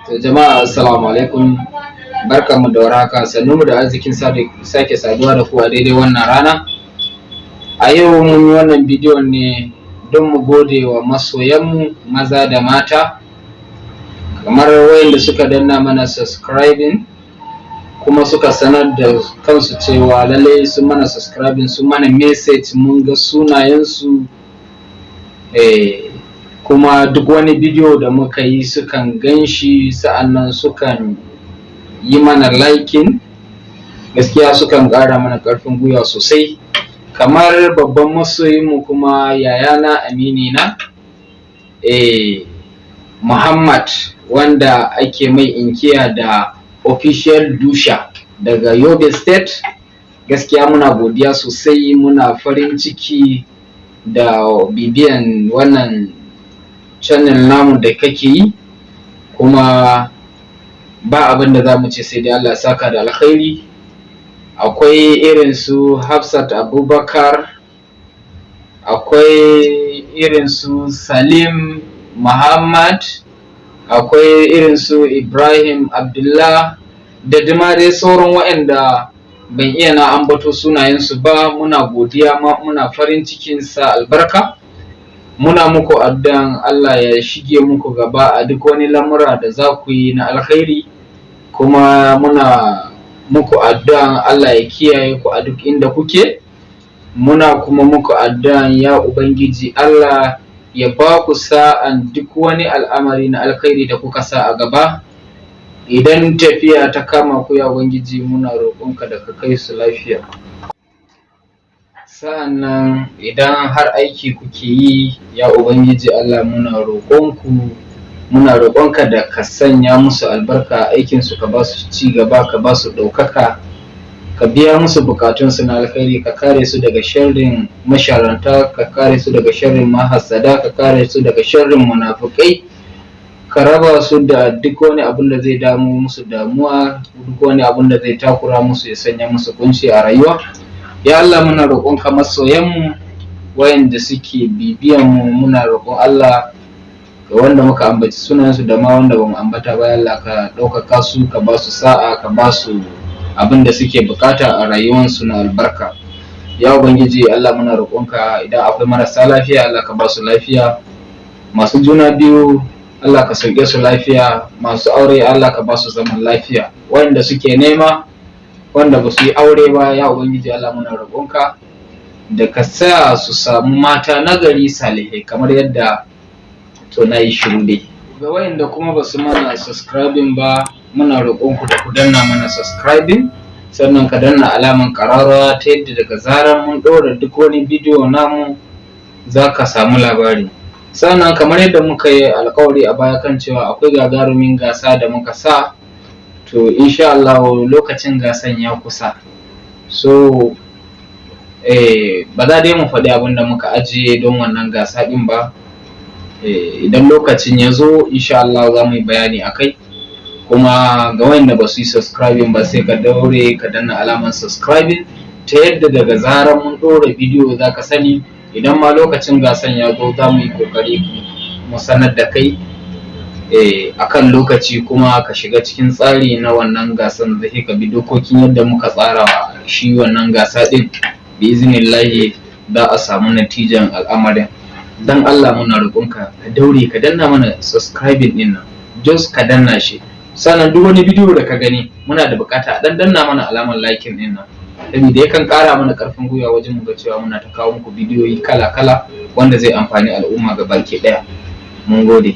To jama'a assalamu alaikum, barkanmu da warhaka, sannunmu da arzikin sake saduwa da ku a daidai wannan rana. A yau mun yi wannan bidiyon ne don mu gode wa masoyanmu maza da mata, kamar wayanda suka danna mana subscribing kuma suka sanar da kansu cewa lallai sun mana subscribing, sun mana message, mun ga sunayensu. Kuma duk wani bidiyo da muka yi sukan gan shi, sa'annan sukan yi mana liking, gaskiya sukan ƙara mana ƙarfin gwiwa sosai. Kamar babban masoyinmu kuma yayana aminina Muhammad, wanda ake mai inkiya da official Dusha daga Yobe State, gaskiya muna godiya sosai, muna farin ciki da bibiyan wannan channel namu da kake yi, kuma ba abin da za mu ce sai dai Allah ya saka da alkhairi. Akwai irin su Hafsat Abubakar, akwai irin su Salim Muhammad, akwai irin su Ibrahim Abdullah da dai sauran waɗanda ban iya na ambato sunayensu ba. Muna godiya, muna farin cikin sa albarka. Muna muku addu'an Allah ya shige muku gaba a duk wani lamura da za ku yi na alkhairi, kuma muna muku addu'an Allah ya kiyaye ku a duk inda kuke. Muna kuma muku addu'an ya Ubangiji Allah ya ba ku sa'an duk wani al'amari na alkhairi da kuka sa a gaba. Idan tafiya ta kama ku ya Ubangiji, muna roƙonka da ka kai su lafiya. Sa'annan idan har aiki kuke yi ya Ubangiji Allah, muna roƙonka da ka sanya musu albarka a aikinsu, ka ba su ci gaba, ka ba su ɗaukaka, ka biya musu bukatunsu na alkhairi, ka kare su daga sharrin masharanta, ka kare su daga sharrin mahassada, ka kare su daga sharrin munafukai, ka raba su da duk wani abin da zai damu musu damuwa, duk wani abin da zai takura musu ya sanya musu kunci a rayuwa. Ya Allah, muna roƙonka masoyanmu wayanda suke bibiyanmu, muna roƙon Allah ga wanda muka ambaci sunansu da ma wanda bamu ambata ba, ya Allah ka ɗaukaka su, ka ba su sa'a, ka ba su abin da suke bukata a rayuwarsu na albarka. Ya Ubangiji Allah, muna roƙonka idan akwai marasa lafiya Allah ka ba su lafiya, masu juna biyu Allah ka sauke su lafiya, masu aure Allah ka ba su zaman lafiya, wayanda suke nema wanda ba su yi aure ba ya Ubangiji Allah muna roƙonka da ka sa su samu mata nagari salihai, kamar yadda to na yi shiru dai. Ga wayanda kuma ba su mana subscribing ba, muna roƙonku da ku danna mana subscribing, sannan ka danna alaman ƙararrawa ta yadda daga zarar mun ɗora duk wani bidiyo namu za ka samu labari. Sannan kamar yadda muka yi alƙawari a baya kan cewa akwai gagarumin gasa da muka sa, to insha Allah lokacin gasan ya kusa, so ba za dai mu faɗi abin da muka ajiye don wannan gasa ɗin ba. Idan lokacin ya zo insha Allah za mu yi bayani a kai. Kuma ga wanda ba su yi subscribing ba, sai ka daure ka danna alamar subscribing ta yadda daga zarar mun ɗora bidiyo za ka sani. Idan ma lokacin gasan ya zo za mu yi ƙoƙari mu sanar da kai akan lokaci, kuma ka shiga cikin tsari na wannan gasan, zai ka bi dokokin yadda muka tsara shi wannan gasa din, bi iznillahi da a samu natijan al'amarin. Dan Allah muna roƙonka ka daure ka danna mana subscribing din nan, just ka danna shi. Sannan duk wani bidiyo da ka gani muna da bukata a danna mana alamar liking din nan, saboda yakan ƙara mana ƙarfin gwiwa wajen mu ga cewa muna ta kawo muku bidiyoyi kala-kala wanda zai amfani al'umma gabaki ɗaya. Mun gode.